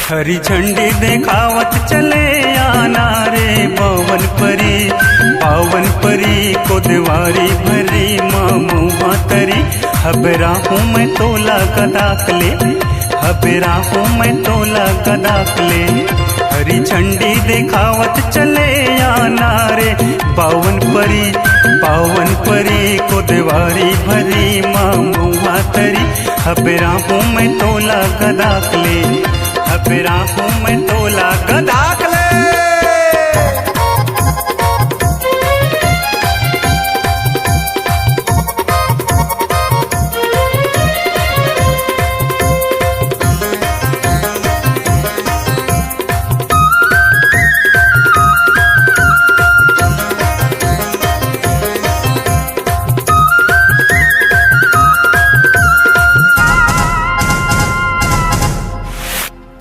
हरी झंडी देखावत चले आना रे पावन परी को दीवारी भरी मामुआ तरी। हबेरा हूँ मैं तोला गदाकले, हबेरा हूँ मैं तोला गदाकले। हरी झंडी देखावत चले आना रे पावन परी को दीवारी भरी मामुआ तरी। हबेरा हूँ मैं तोला गदाकले, हबेरा हूँ मैं तोला गदाकले।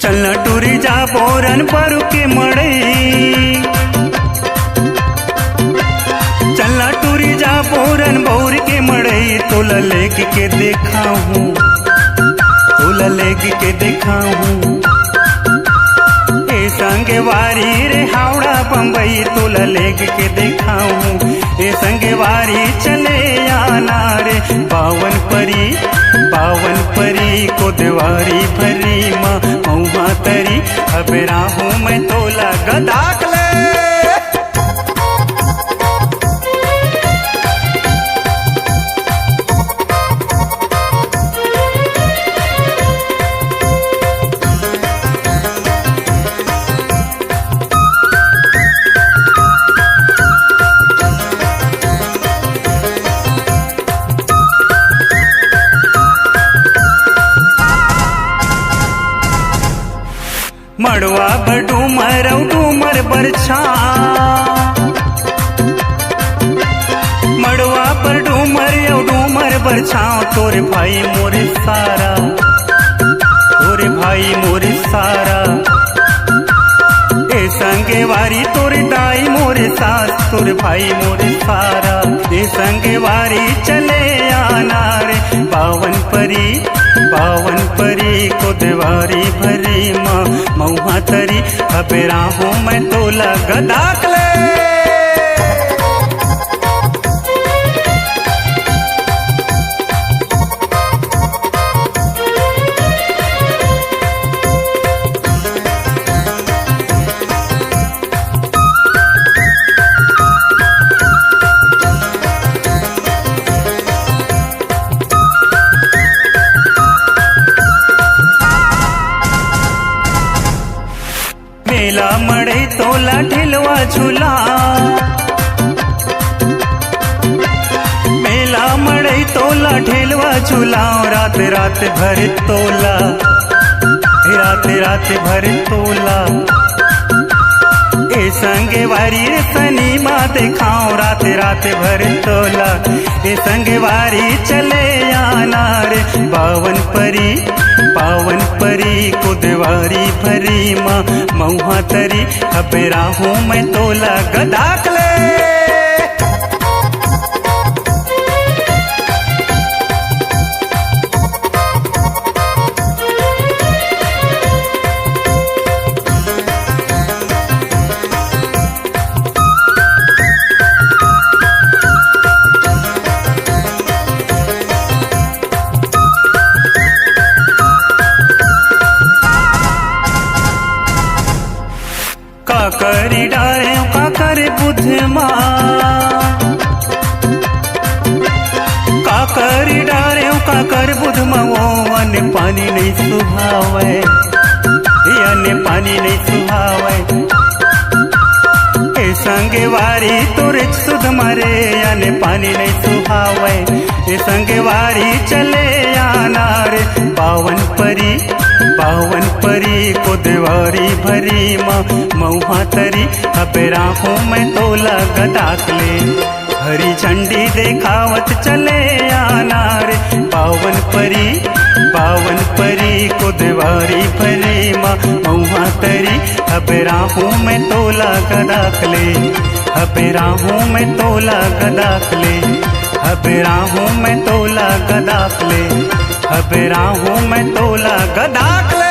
चलना टूरी जा बोरन पर के मड़े, चलना टूरी जा बोरन बोर के मड़े। तोला लेग के देखा हूँ, तोला लेग के देखा हूँ। ए संगे वारी रे हावड़ा बम्बई, तोला लेग के देखा हूँ। ए संगे वारी चले आना रे पावन परी को दीवारी भरी मामुआ तरी। हबेरा हूँ मैं तोला गदाकले। मड़वा बडूमर डूमर बरछा, मड़वा पर डूमर बरछाओ। तोरे भाई मोरे सारा, तोरे भाई मोरे सारा। ए संगे वारी तोरे दाई मोरे सास, तोरे भाई मोरे सारा। ए संगे वारी चले आना रे पावन परी को दीवारी भरी मामुआ तरी। हबेरा हूँ मैं तोला गदाकले। मेला मड़े तोला ढिलवा झूला, मेला मड़े तोला ढिलवा झूला। रात रात भर तोला, रात भर तोला। ए संगे वारी रे सनीमा देखाओ, रात भर तोला। ए संगे वारी चले आना रे पावन परी को दीवारी भरी मामुआ तरी। हबेरा हूँ मैं तोला गदाकले। काकरी डारे काकर बुधमा, काकरी डारे काकर बुधमा। वो अने पानी नहीं सुहावे, अने पानी नहीं सुहावे। ए संगे वारी तोरे सुध मारे, अने पानी नहीं सुहावे। ए संगे वारी चले आना रे पावन परी को दीवारी भरी मामुआ तरी। हबेरा हूँ मैं तोला गदाकले। हरी झंडी देखावत चले आना रे पावन परी को दीवारी भरी मामुआ तरी। हबेरा हूँ मैं तोला गदाकले, हबेरा हूँ मैं तोला गदाकले। हबेरा हूँ मैं तोला गदाकले, हबेरा हूँ मैं तोला गदाकले।